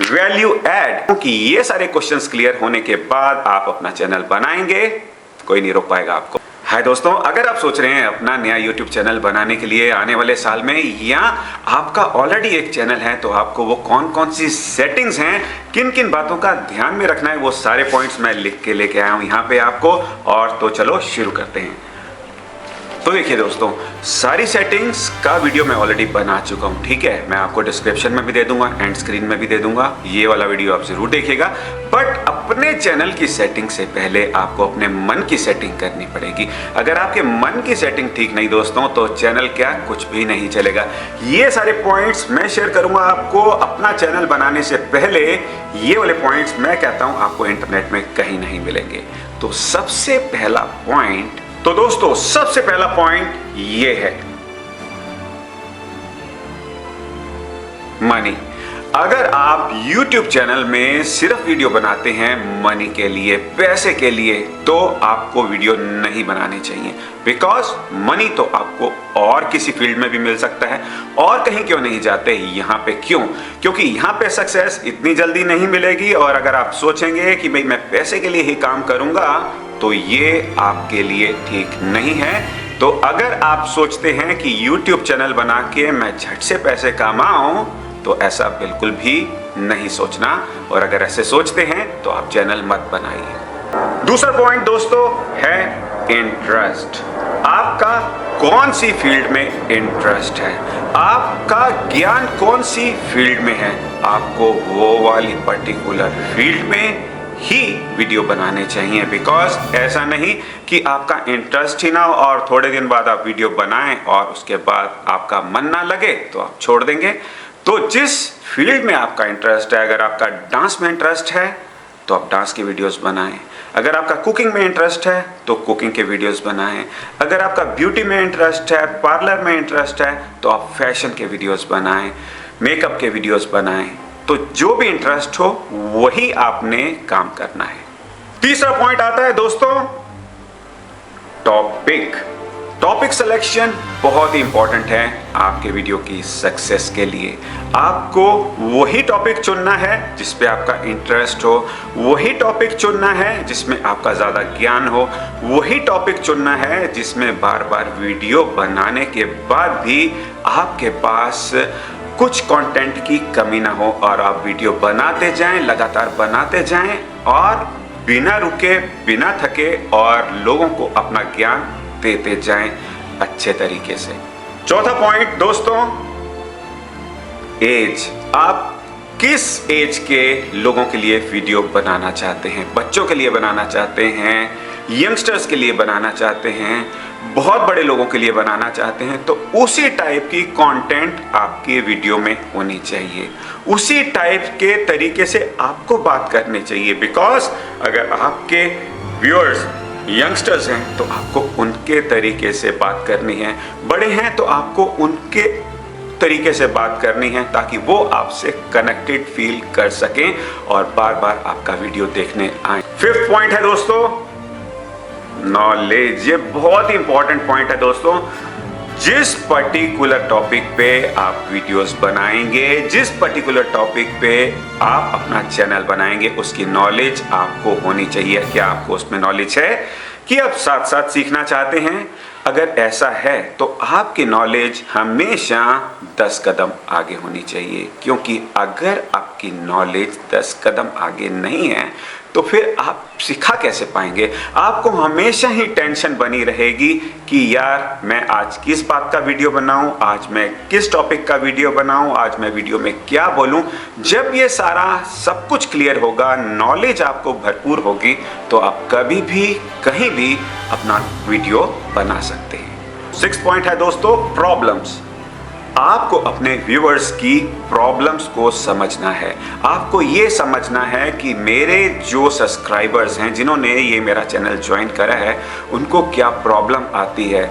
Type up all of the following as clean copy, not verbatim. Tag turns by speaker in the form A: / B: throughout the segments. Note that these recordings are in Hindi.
A: वैल्यू ऐड, क्योंकि ये सारे क्वेश्चंस क्लियर होने के बाद आप अपना चैनल बनाएंगे, कोई नहीं रोक पाएगा आपको। हाय दोस्तों, अगर आप सोच रहे हैं अपना नया YouTube चैनल बनाने के लिए आने वाले साल में, या आपका ऑलरेडी एक चैनल है, तो आपको वो कौन कौन सी सेटिंग्स हैं, किन किन बातों का ध्यान में रखना है, वो सारे पॉइंट्स मैं लिख के लेके आया हूं यहाँ पे आपको। और तो चलो शुरू करते हैं। तो देखिए दोस्तों, सारी सेटिंग्स का वीडियो मैं ऑलरेडी बना चुका हूं, ठीक है। मैं आपको डिस्क्रिप्शन में भी दे दूंगा, एंड स्क्रीन में भी दे दूंगा, ये वाला वीडियो आप जरूर देखिएगा। बट अपने चैनल की सेटिंग से पहले आपको अपने मन की सेटिंग करनी पड़ेगी। अगर आपके मन की सेटिंग ठीक नहीं दोस्तों, तो चैनल क्या कुछ भी नहीं चलेगा। ये सारे पॉइंट्स मैं शेयर करूंगा आपको अपना चैनल बनाने से पहले। ये वाले पॉइंट्स मैं कहता हूं आपको इंटरनेट में कहीं नहीं मिलेंगे। तो सबसे पहला पॉइंट, तो दोस्तों सबसे पहला पॉइंट ये है मनी। अगर आप YouTube चैनल में सिर्फ वीडियो बनाते हैं मनी के लिए, पैसे के लिए, तो आपको वीडियो नहीं बनानी चाहिए। बिकॉज मनी तो आपको और किसी फील्ड में भी मिल सकता है, और कहीं क्यों नहीं जाते यहाँ पे? क्यों? क्योंकि यहाँ पे सक्सेस इतनी जल्दी नहीं मिलेगी। और अगर आप सोचेंगे कि भाई मैं पैसे के लिए ही काम करूंगा, तो ये आपके लिए ठीक नहीं है। तो अगर आप सोचते हैं कि YouTube चैनल बना के मैं झट से पैसे कमाऊं, तो ऐसा बिल्कुल भी नहीं सोचना। और अगर ऐसे सोचते हैं तो आप चैनल मत बनाइए। दूसरा पॉइंट दोस्तों है इंटरेस्ट। आपका कौन सी फील्ड में इंटरेस्ट है, आपका ज्ञान कौन सी फील्ड में है, आपको वो वाली पर्टिकुलर फील्ड में ही वीडियो बनाने चाहिए। बिकॉज ऐसा नहीं कि आपका इंटरेस्ट ही ना हो और थोड़े दिन बाद आप वीडियो बनाएं और उसके बाद आपका मन ना लगे तो आप छोड़ देंगे। तो जिस फील्ड में आपका इंटरेस्ट है, अगर आपका डांस में इंटरेस्ट है तो आप डांस की वीडियोस बनाएं। अगर आपका कुकिंग में इंटरेस्ट है तो कुकिंग के वीडियोस बनाएं। अगर आपका ब्यूटी में इंटरेस्ट है, पार्लर में इंटरेस्ट है, तो आप फैशन के वीडियोस बनाएं, मेकअप के वीडियोस बनाएं। तो जो भी इंटरेस्ट हो वही आपने काम करना है। तीसरा पॉइंट आता है दोस्तों टॉपिक सिलेक्शन। बहुत ही इंपॉर्टेंट है आपके वीडियो की सक्सेस के लिए। आपको वही टॉपिक चुनना है जिस पे आपका इंटरेस्ट हो, वही टॉपिक चुनना है जिसमें आपका ज्यादा ज्ञान हो, वही टॉपिक चुनना है जिसमें बार बार वीडियो बनाने के बाद भी आपके पास कुछ कंटेंट की कमी ना हो, और आप वीडियो बनाते जाएं, लगातार बनाते जाएं, और बिना रुके, बिना थके, और लोगों को अपना ज्ञान देते जाएं अच्छे तरीके से। चौथा पॉइंट दोस्तों, एज। आप किस एज के लोगों के लिए वीडियो बनाना चाहते हैं? बच्चों के लिए बनाना चाहते हैं, यंगस्टर्स के लिए बनाना चाहते हैं, बहुत बड़े लोगों के लिए बनाना चाहते हैं, तो उसी टाइप की कंटेंट आपके वीडियो में होनी चाहिए। उसी टाइप के तरीके से आपको बात करनी चाहिए। बिकॉज अगर आपके व्यूअर्स यंगस्टर्स हैं तो आपको उनके तरीके से बात करनी है, बड़े हैं तो आपको उनके तरीके से बात करनी है, ताकि वो आपसे कनेक्टेड फील कर सकें और बार बार आपका वीडियो देखने आए। फिफ्थ पॉइंट है दोस्तों नॉलेज। ये बहुत ही इंपॉर्टेंट पॉइंट है दोस्तों। जिस पर्टिकुलर टॉपिक पे आप वीडियोस बनाएंगे, जिस पर्टिकुलर टॉपिक पे आप अपना चैनल बनाएंगे, उसकी नॉलेज आपको होनी चाहिए। क्या आपको उसमें नॉलेज है कि आप साथ साथ सीखना चाहते हैं? अगर ऐसा है तो आपकी नॉलेज हमेशा 10 कदम आगे होनी चाहिए। क्योंकि अगर आपकी नॉलेज 10 कदम आगे नहीं है तो फिर आप सिखा कैसे पाएंगे? आपको हमेशा ही टेंशन बनी रहेगी कि यार मैं आज किस बात का वीडियो बनाऊं, आज मैं किस टॉपिक का वीडियो बनाऊं, आज मैं वीडियो में क्या बोलूं। जब ये सारा सब कुछ क्लियर होगा, नॉलेज आपको भरपूर होगी, तो आप कभी भी कहीं भी अपना वीडियो बना सकते हैं। 6 पॉइंट है दोस्तों प्रॉब्लम्स। आपको अपने व्यूअर्स की प्रॉब्लम्स को समझना है। आपको ये समझना है कि मेरे जो सब्सक्राइबर्स हैं, जिन्होंने ये मेरा चैनल ज्वाइन करा है, उनको क्या प्रॉब्लम आती है,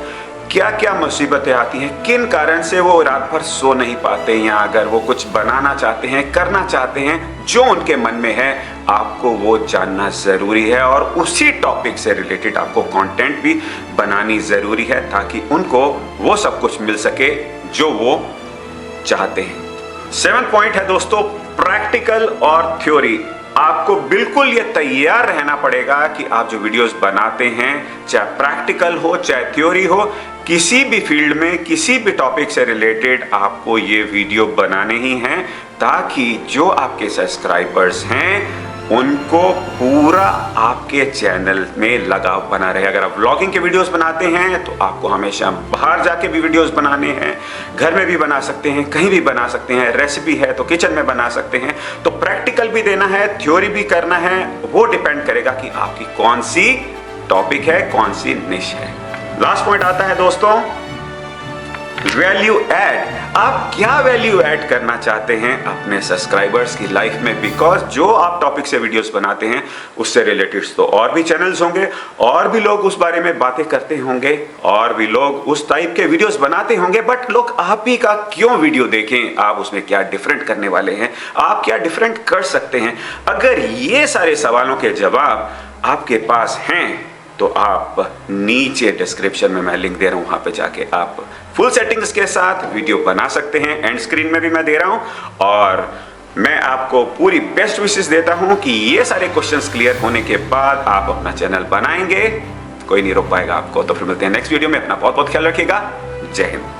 A: क्या क्या मुसीबतें आती हैं, किन कारण से वो रात भर सो नहीं पाते, या अगर वो कुछ बनाना चाहते हैं, करना चाहते हैं जो उनके मन में है, आपको वो जानना ज़रूरी है। और उसी टॉपिक से रिलेटेड आपको कंटेंट भी बनानी ज़रूरी है, ताकि उनको वो सब कुछ मिल सके जो वो चाहते हैं। 7 पॉइंट है दोस्तों प्रैक्टिकल और थ्योरी, आपको बिल्कुल ये तैयार रहना पड़ेगा कि आप जो वीडियोस बनाते हैं, चाहे प्रैक्टिकल हो चाहे थ्योरी हो, किसी भी फील्ड में किसी भी टॉपिक से रिलेटेड आपको ये वीडियो बनाने ही हैं, ताकि जो आपके सब्सक्राइबर्स हैं उनको पूरा आपके चैनल में लगाव बना रहे। अगर आप व्लॉगिंग के वीडियोस बनाते हैं तो आपको हमेशा बाहर जाके भी वीडियोस बनाने हैं, घर में भी बना सकते हैं, कहीं भी बना सकते हैं, रेसिपी है तो किचन में बना सकते हैं। तो प्रैक्टिकल भी देना है, थ्योरी भी करना है, वो डिपेंड करेगा कि आपकी कौन सी टॉपिक है, कौन सी निश है। लास्ट पॉइंट आता है दोस्तों, वैल्यू ऐड। आप क्या वैल्यू ऐड करना चाहते हैं अपने सब्सक्राइबर्स की लाइफ में, बिकॉज जो आप टॉपिक से वीडियोस बनाते हैं उससे रिलेटेड तो और भी चैनल्स होंगे, और भी लोग उस बारे में बातें करते होंगे, और भी लोग उस टाइप के वीडियोस बनाते होंगे, बट लोग आप ही का क्यों वीडियो देखें? आप उसमें क्या डिफरेंट करने वाले हैं, आप क्या डिफरेंट कर सकते हैं? अगर ये सारे सवालों के जवाब आपके पास हैं तो आप नीचे डिस्क्रिप्शन में मैं लिंक दे रहा हूं, वहां पे जाके आप फुल सेटिंग्स के साथ वीडियो बना सकते हैं। एंड स्क्रीन में भी मैं दे रहा हूं, और मैं आपको पूरी बेस्ट विशेस देता हूं कि ये सारे क्वेश्चंस क्लियर होने के बाद आप अपना चैनल बनाएंगे, कोई नहीं रोक पाएगा आपको। तो फिर मिलते हैं नेक्स्ट वीडियो में। अपना बहुत बहुत ख्याल रखिएगा। जय हिंद।